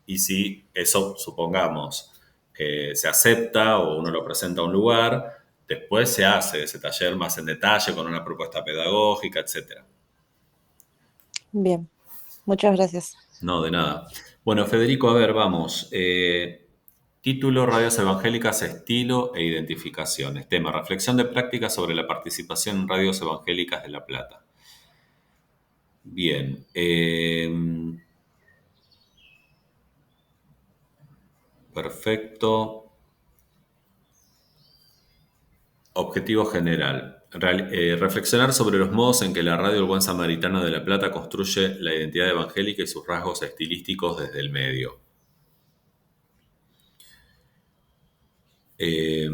y si eso, supongamos, se acepta o uno lo presenta a un lugar, después se hace ese taller más en detalle con una propuesta pedagógica, etc. Bien, muchas gracias. No, de nada. Bueno, Federico, a ver, vamos. Título: Radios Evangélicas, estilo e identificaciones. Tema: reflexión de práctica sobre la participación en radios evangélicas de La Plata. Bien. Perfecto. Objetivo general. Reflexionar sobre los modos en que la radio El Buen Samaritano de La Plata construye la identidad evangélica y sus rasgos estilísticos desde el medio. Eh,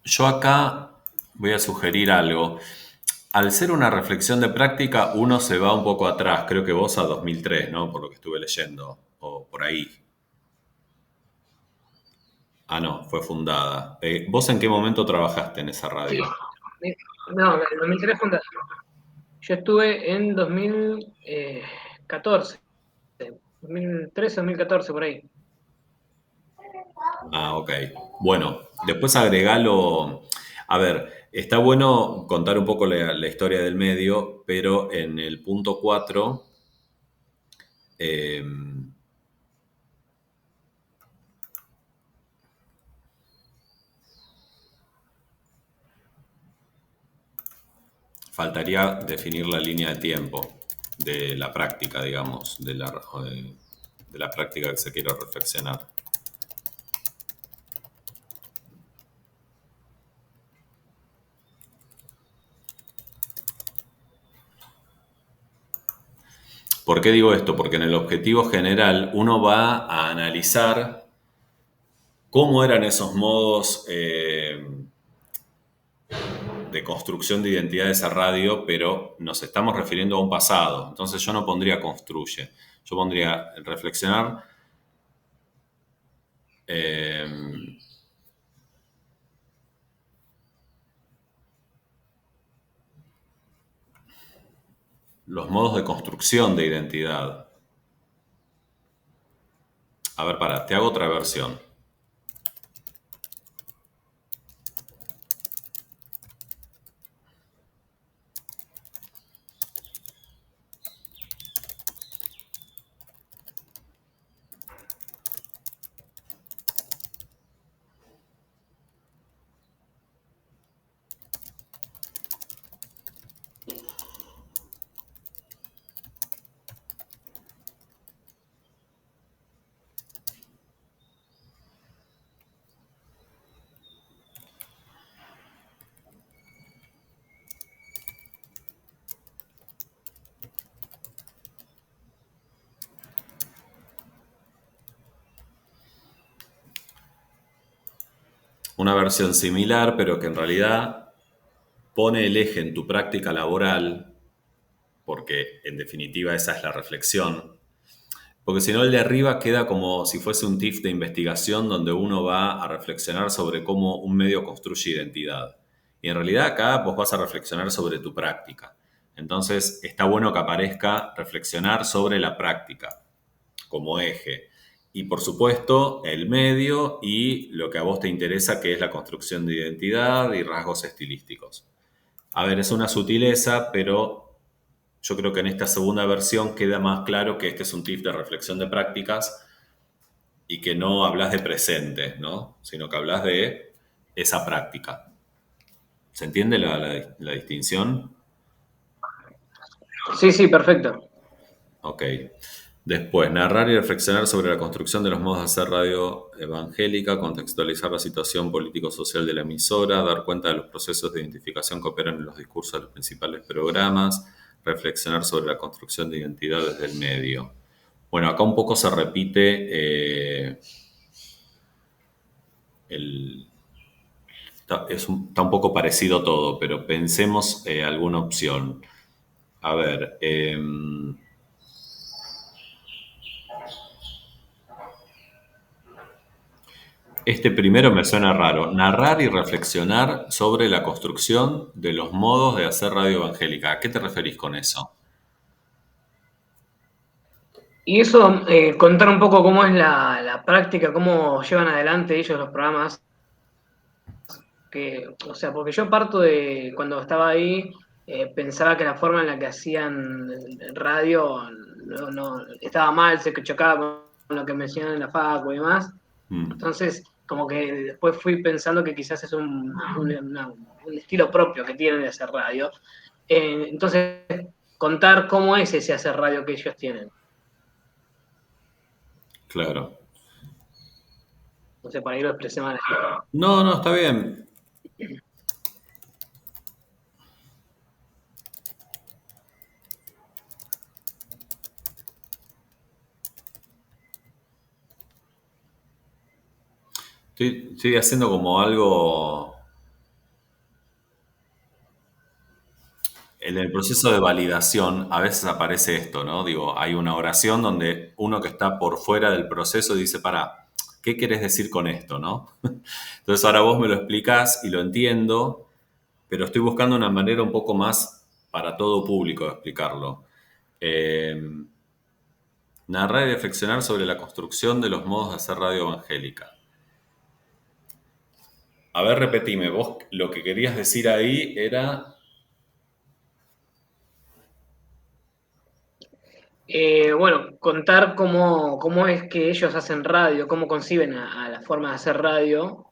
Yo acá voy a sugerir algo. Al ser una reflexión de práctica, uno se va un poco atrás. Creo que vos a 2003, ¿no? Por lo que estuve leyendo. O por ahí. Ah, no, fue fundada. ¿Vos en qué momento trabajaste en esa Sí. radio? No, en 2003 fundación. Yo estuve en 2014. 2013, 2014, por ahí. Ah, ok. Bueno, después agregalo. A ver, está bueno contar un poco la historia del medio, pero en el punto 4 eh, faltaría definir la línea de tiempo de la práctica, digamos, de la práctica que se quiere reflexionar. ¿Por qué digo esto? Porque en el objetivo general uno va a analizar cómo eran esos modos de construcción de identidad de esa radio, pero nos estamos refiriendo a un pasado. Entonces yo no pondría construye, yo pondría reflexionar los modos de construcción de identidad. A ver, te hago otra versión. una versión similar, pero que en realidad pone el eje en tu práctica laboral, porque en definitiva esa es la reflexión. Porque si no, el de arriba queda como si fuese un TIF de investigación donde uno va a reflexionar sobre cómo un medio construye identidad. Y en realidad acá vos vas a reflexionar sobre tu práctica. Entonces está bueno que aparezca reflexionar sobre la práctica como eje. Y por supuesto el medio y lo que a vos te interesa, que es la construcción de identidad y rasgos estilísticos. A ver, es una sutileza, pero yo creo que en esta segunda versión queda más claro que este es un tip de reflexión de prácticas y que no hablas de presente, ¿no? Sino que hablas de esa práctica. ¿Se entiende la distinción? Sí, sí, perfecto. Ok. Después, narrar y reflexionar sobre la construcción de los modos de hacer radio evangélica, contextualizar la situación político-social de la emisora, dar cuenta de los procesos de identificación que operan en los discursos de los principales programas, reflexionar sobre la construcción de identidad desde el medio. Bueno, acá un poco se repite está un poco parecido todo, pero pensemos alguna opción. A ver, este primero me suena raro. Narrar y reflexionar sobre la construcción de los modos de hacer radio evangélica. ¿A qué te referís con eso? Y eso, contar un poco cómo es la práctica, cómo llevan adelante ellos los programas, o sea, porque yo parto de cuando estaba ahí, pensaba que la forma en la que hacían radio estaba mal, se chocaba con lo que mencionan en la facu y demás. Entonces, como que después fui pensando que quizás es un estilo propio que tienen de hacer radio. Entonces, contar cómo es ese hacer radio que ellos tienen. Claro. No sé, para ahí lo expresé mal. No, no, está bien. Estoy haciendo como algo en el proceso de validación. A veces aparece esto, ¿no? Digo, hay una oración donde uno que está por fuera del proceso dice, para, ¿qué querés decir con esto, no? Entonces ahora vos me lo explicás y lo entiendo, pero estoy buscando una manera un poco más para todo público de explicarlo. Narrar y reflexionar sobre la construcción de los modos de hacer radio evangélica. A ver, repetime, vos lo que querías decir ahí era... Bueno, contar cómo es que ellos hacen radio, cómo conciben a la forma de hacer radio,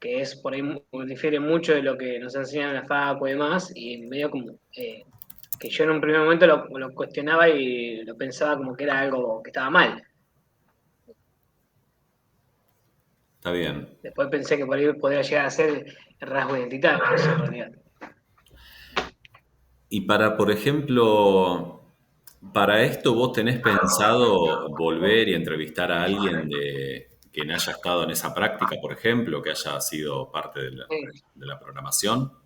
que es por ahí difiere mucho de lo que nos enseñan en la facu y demás, y medio como que yo en un primer momento lo cuestionaba y lo pensaba como que era algo que estaba mal. Está bien. Después pensé que por ahí podría llegar a ser el rasgo identitario, eso en realidad. Y para, por ejemplo, para esto vos tenés pensado volver y entrevistar a alguien de quien haya estado en esa práctica, por ejemplo, que haya sido parte de la programación.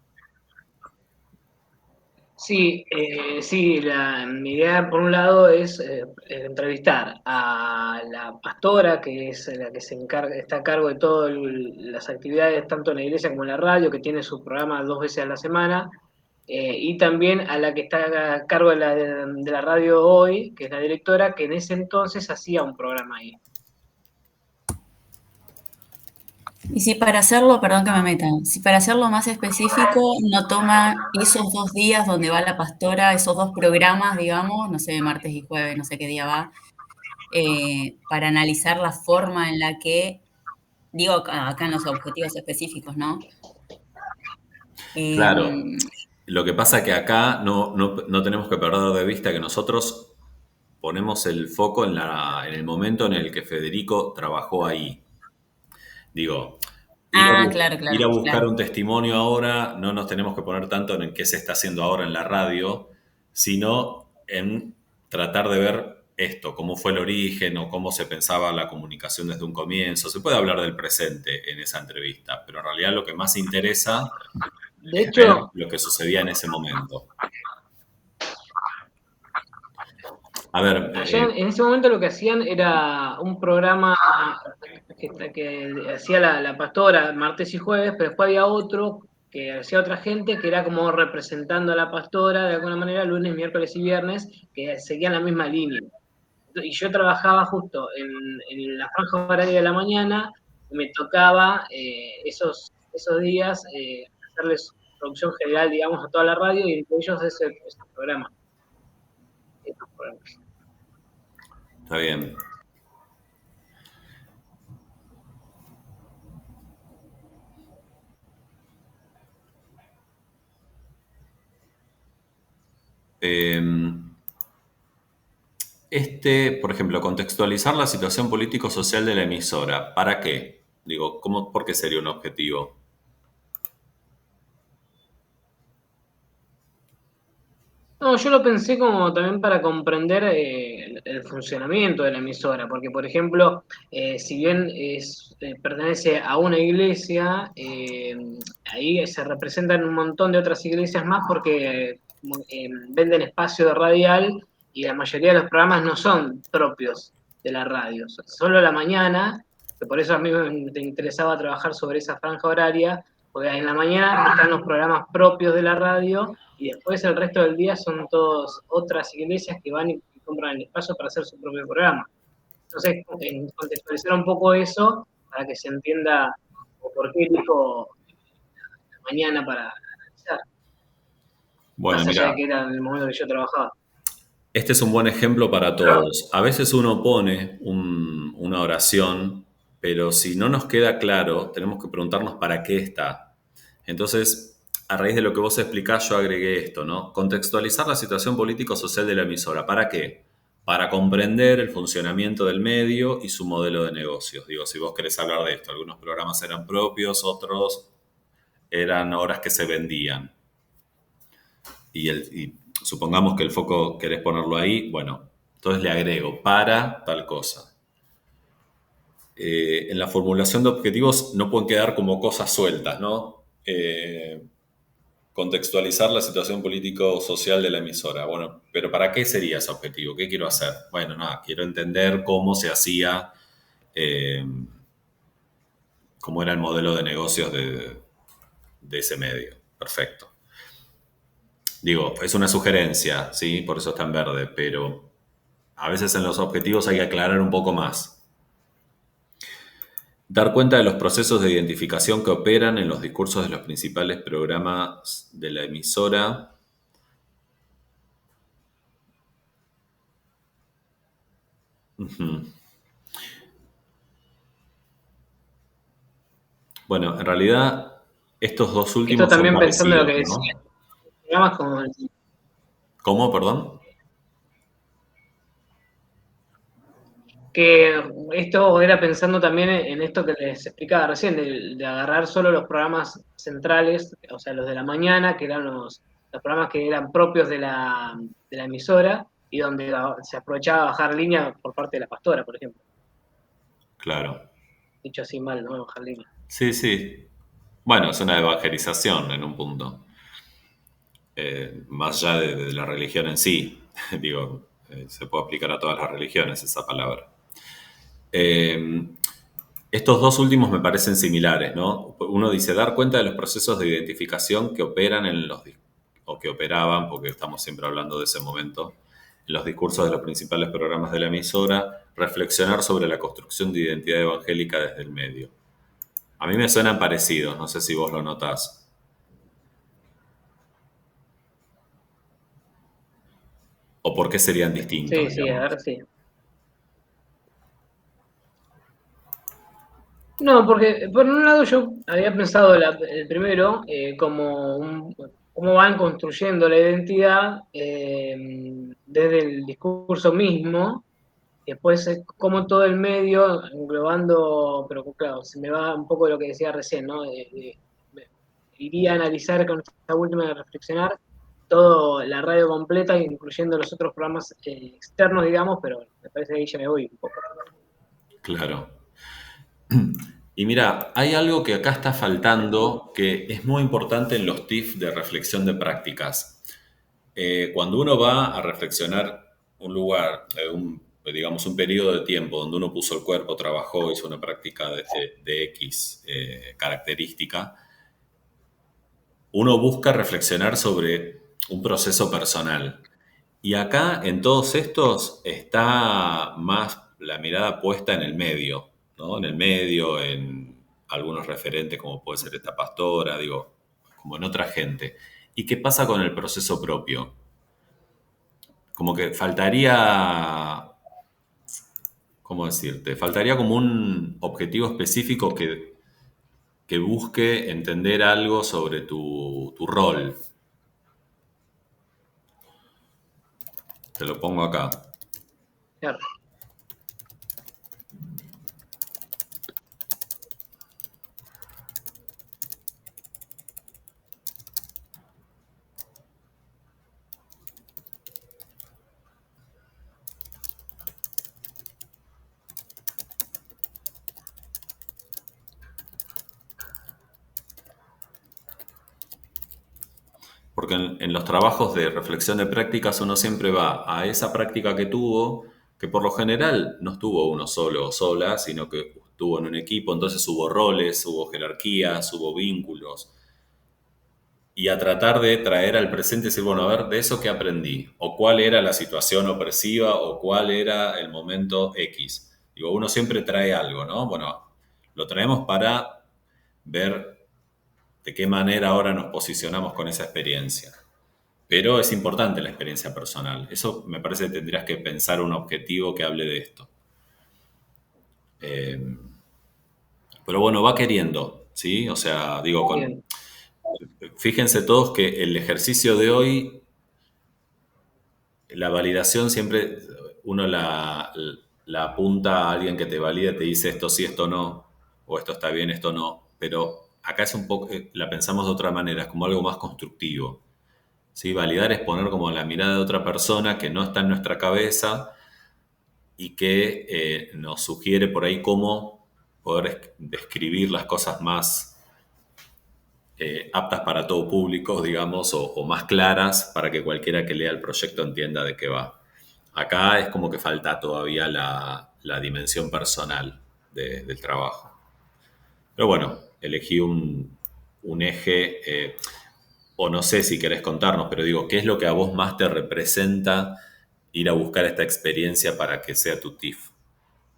Sí, sí, mi idea por un lado es entrevistar a la pastora, que es la que está a cargo de todas las actividades, tanto en la iglesia como en la radio, que tiene su programa 2 veces a la semana, y también a la que está a cargo de la radio hoy, que es la directora, que en ese entonces hacía un programa ahí. Y si para hacerlo, perdón que me meta, si para hacerlo más específico, no toma esos 2 días donde va la pastora, esos 2 programas, digamos, no sé, martes y jueves, no sé qué día va, para analizar la forma en la que, digo acá en los objetivos específicos, ¿no? Claro. Em, Lo que pasa es que acá no tenemos que perder de vista que nosotros ponemos el foco en el momento en el que Federico trabajó ahí. Digo, claro, ir a buscar claro. un testimonio ahora, no nos tenemos que poner tanto en qué se está haciendo ahora en la radio, sino en tratar de ver esto, cómo fue el origen o cómo se pensaba la comunicación desde un comienzo. Se puede hablar del presente en esa entrevista, pero en realidad lo que más interesa De es ver hecho, lo que sucedía en ese momento. A ver, allá en ese momento lo que hacían era un programa que hacía la pastora martes y jueves, pero después había otro que hacía otra gente que era como representando a la pastora de alguna manera lunes, miércoles y viernes, que seguían la misma línea. Y yo trabajaba justo en la franja horaria de la mañana, y me tocaba esos días hacerles producción general, digamos, a toda la radio y entre ellos ese programa. Estos programas. está bien. Por ejemplo, contextualizar la situación político-social de la emisora. ¿Para qué? Digo, ¿por qué sería un objetivo? No, yo lo pensé como también para comprender el funcionamiento de la emisora, porque por ejemplo, si bien pertenece a una iglesia, ahí se representan un montón de otras iglesias más porque venden espacio de radial y la mayoría de los programas no son propios de la radio, solo la mañana, que por eso a mí me interesaba trabajar sobre esa franja horaria, porque en la mañana están los programas propios de la radio y después el resto del día son todas otras iglesias que van y compran el espacio para hacer su propio programa. Entonces, contextualizar un poco eso para que se entienda por qué elijo la mañana para analizar, Bueno, más allá mira, de que era en el momento que yo trabajaba. este es un buen ejemplo para todos. A veces uno pone una oración, pero si no nos queda claro, tenemos que preguntarnos para qué está. Entonces, a raíz de lo que vos explicás, yo agregué esto, ¿no? Contextualizar la situación político-social de la emisora. ¿Para qué? Para comprender el funcionamiento del medio y su modelo de negocios. Digo, si vos querés hablar de esto, algunos programas eran propios, otros eran horas que se vendían. Y supongamos que el foco querés ponerlo ahí, bueno, entonces le agrego para tal cosa. En la formulación de objetivos no pueden quedar como cosas sueltas, ¿no? Contextualizar la situación político-social de la emisora. Bueno, pero ¿para qué sería ese objetivo? ¿Qué quiero hacer? Bueno, nada, quiero entender cómo se hacía, cómo era el modelo de negocios de ese medio. Perfecto. Digo, es una sugerencia, ¿sí? Por eso está en verde, pero a veces en los objetivos hay que aclarar un poco más. Dar cuenta de los procesos de identificación que operan en los discursos de los principales programas de la emisora. Ujú. Bueno, en realidad estos dos Esto últimos son también pensando en lo parecidos, que ¿no? decía, programas como ¿Cómo, perdón? que esto era pensando también en esto que les explicaba recién, de agarrar solo los programas centrales, o sea, los de la mañana, que eran los programas que eran propios de la emisora, y donde se aprovechaba bajar línea por parte de la pastora, por ejemplo. Claro. Dicho así mal, ¿no? Bajar línea. Sí, sí. Bueno, es una evangelización en un punto. Más allá de la religión en sí. Digo, se puede aplicar a todas las religiones esa palabra. Estos dos últimos me parecen similares, ¿no? Uno dice dar cuenta de los procesos de identificación que operan o que operaban, porque estamos siempre hablando de ese momento, en los discursos de los principales programas de la emisora, reflexionar sobre la construcción de identidad evangélica desde el medio. A mí me suenan parecidos, no sé si vos lo notás. ¿O por qué serían distintos, Sí, sí, a digamos? ver, sí. No, porque por un lado yo había pensado el primero como cómo van construyendo la identidad desde el discurso mismo, y después cómo todo el medio, englobando, pero claro, se me va un poco de lo que decía recién, ¿no? Iría a analizar con esta última de reflexionar todo la radio completa, incluyendo los otros programas externos, digamos, pero me parece que ahí ya me voy un poco. Claro. Y mira, hay algo que acá está faltando que es muy importante en los TIF de reflexión de prácticas. Cuando uno va a reflexionar un lugar, digamos un periodo de tiempo donde uno puso el cuerpo, trabajó, hizo una práctica de X característica, uno busca reflexionar sobre un proceso personal. Y acá en todos estos está más la mirada puesta en el medio, ¿no? En el medio, en algunos referentes como puede ser esta pastora, digo, como en otra gente. ¿Y qué pasa con el proceso propio? Como que faltaría, ¿cómo decirte? Faltaría como un objetivo específico que busque entender algo sobre tu rol. Te lo pongo acá. Claro. Porque en los trabajos de reflexión de prácticas uno siempre va a esa práctica que tuvo, que por lo general no estuvo uno solo o sola, sino que estuvo en un equipo, entonces hubo roles, hubo jerarquías, hubo vínculos. Y a tratar de traer al presente y decir, bueno, a ver, de eso que aprendí, o cuál era la situación opresiva, o cuál era el momento X. Digo, uno siempre trae algo, ¿no? Bueno, lo traemos para ver de qué manera ahora nos posicionamos con esa experiencia. Pero es importante la experiencia personal. Eso me parece que tendrías que pensar un objetivo que hable de esto. Pero bueno, va queriendo, ¿sí? O sea, digo, Bien. fíjense todos que el ejercicio de hoy, la validación siempre uno la apunta a alguien que te valida, te dice esto sí, esto no, o esto está bien, esto no. Pero acá es un poco, la pensamos de otra manera, es como algo más constructivo. ¿Sí? Validar es poner como la mirada de otra persona que no está en nuestra cabeza y que nos sugiere por ahí cómo poder describir las cosas más aptas para todo público, digamos, o más claras para que cualquiera que lea el proyecto entienda de qué va. Acá es como que falta todavía la dimensión personal del trabajo. Pero bueno, elegí un eje, o no sé si querés contarnos, pero digo, ¿qué es lo que a vos más te representa ir a buscar esta experiencia para que sea tu TIF?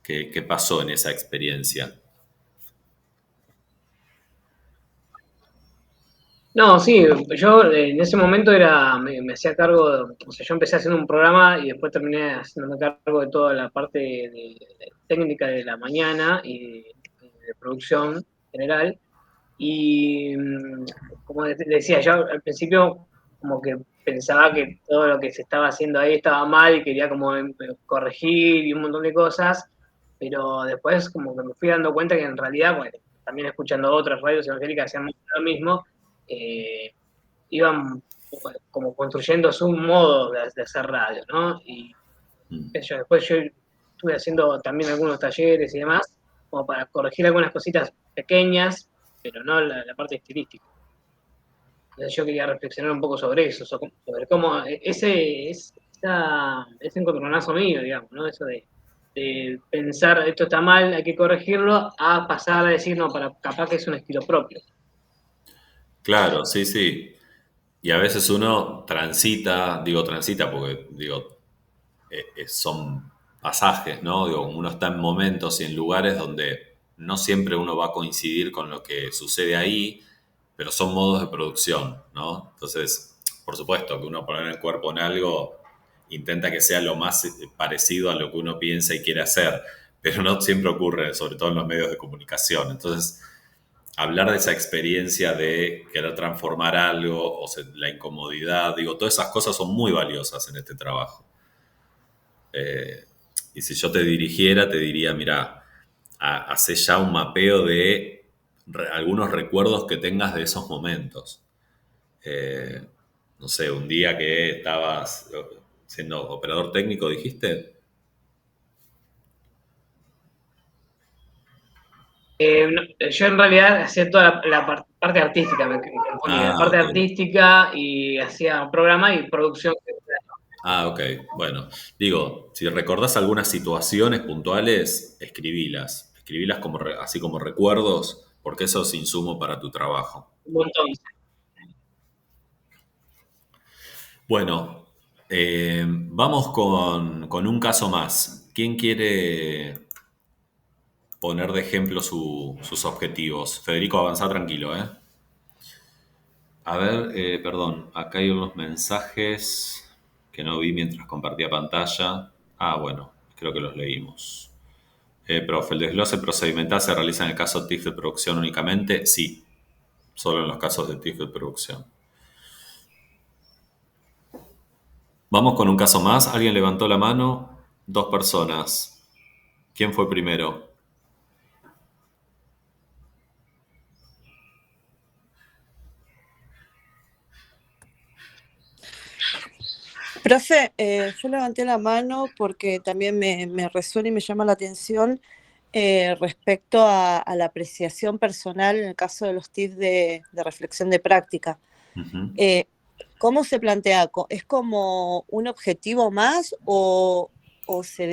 ¿Qué pasó en esa experiencia? No, sí, yo en ese momento me hacía cargo, o sea, yo empecé haciendo un programa y después terminé haciéndome cargo de toda la parte de técnica de la mañana y de producción general. Y como decía, yo al principio como que pensaba que todo lo que se estaba haciendo ahí estaba mal y quería como corregir y un montón de cosas, pero después como que me fui dando cuenta que en realidad, bueno, también escuchando otras radios evangélicas que hacían lo mismo, eh, iban como construyendo su modo de hacer radio, ¿no? Y Mm. después yo estuve haciendo también algunos talleres y demás, como para corregir algunas cositas pequeñas, pero no la parte estilística. Entonces yo quería reflexionar un poco sobre eso, sobre cómo ese encontronazo mío, digamos, ¿no? Eso de pensar esto está mal, hay que corregirlo, a pasar a decir, no, capaz que es un estilo propio. Claro, sí, sí. Y a veces uno transita, digo transita porque digo, son pasajes, ¿no? Digo, uno está en momentos y en lugares donde no siempre uno va a coincidir con lo que sucede ahí, pero son modos de producción, ¿no? Entonces, por supuesto, que uno poner el cuerpo en algo intenta que sea lo más parecido a lo que uno piensa y quiere hacer, pero no siempre ocurre, sobre todo en los medios de comunicación. Entonces, hablar de esa experiencia de querer transformar algo, la incomodidad, digo, todas esas cosas son muy valiosas en este trabajo. Y si yo te dirigiera, te diría, mira, hace ya un mapeo de algunos recuerdos que tengas de esos momentos. no sé, un día que estabas siendo operador técnico, dijiste. Yo en realidad hacía toda la parte artística, me confundí, la Ah, parte ok. artística y hacía programa y producción. Ah, ok. Bueno, digo, si recordás algunas situaciones puntuales, escribílas. Escribílas como así como recuerdos, porque eso es insumo para tu trabajo. Un montón. Bueno, vamos con un caso más. ¿Quién quiere poner de ejemplo sus objetivos? Federico, avanzá tranquilo, ¿eh? A ver, perdón, acá hay unos mensajes que no vi mientras compartía pantalla. Ah, bueno, creo que los leímos. Profe, ¿el desglose procedimental se realiza en el caso TIF de producción únicamente? Sí, solo en los casos de TIF de producción. Vamos con un caso más. ¿Alguien levantó la mano? 2 personas. ¿Quién fue primero? Profe, yo levanté la mano porque también me resuena y me llama la atención respecto a la apreciación personal en el caso de los tips de reflexión de práctica. Ujú. Eh, ¿Cómo se plantea? ¿Es como un objetivo más o se